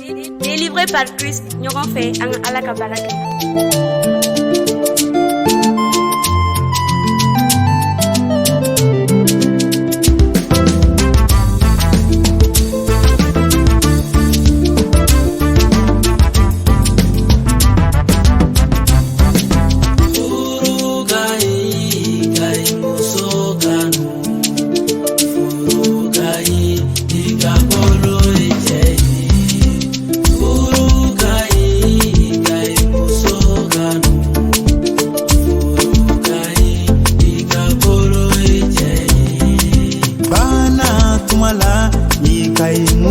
Délivré par Christ, nous avons fait un alakabalaka.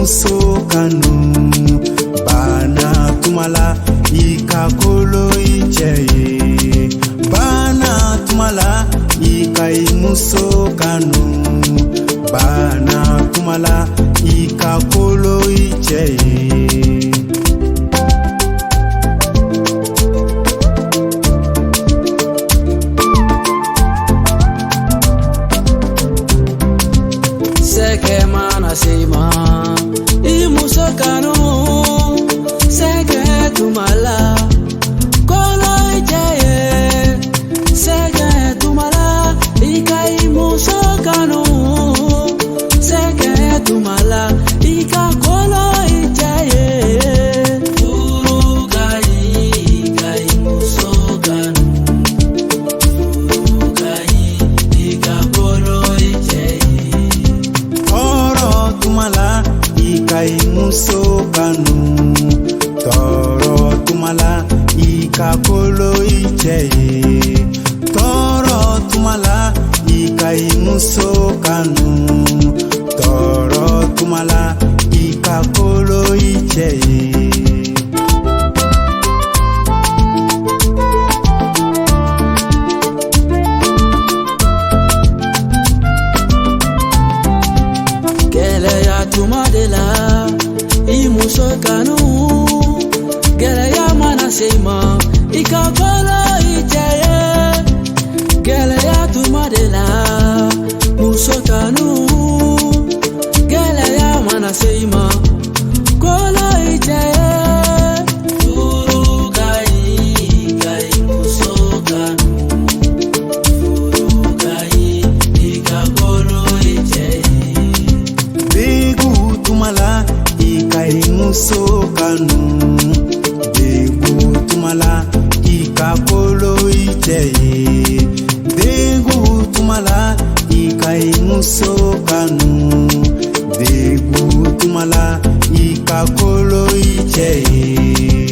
Musokanu bana tumala ikakolo icheye bana tumala ikai musokanu bana tumala ikakolo icheye seke mana seima Musokanu seke tumala kolo ijaye seke tumala ikai musokanu seke tumala ika kolo ijaye urugai ikai musokanu urugai ika kolo ijaye oro tumala ikai musokanu toro tumala ikakolo icheye toro tumala ikai musokanu toro tumala ikakolo icheye tumadela imusokanu gele ya mana seima ikakolo ijaye gele ya tumadela musokanu gele ya mana seima kolo ijaye urugai ikai musokanu urugai ikakolo ijaye tumala ikai musokanu degu tumala ikakolo icheye degu tumala ikai musokanu degu tumala ikakolo icheye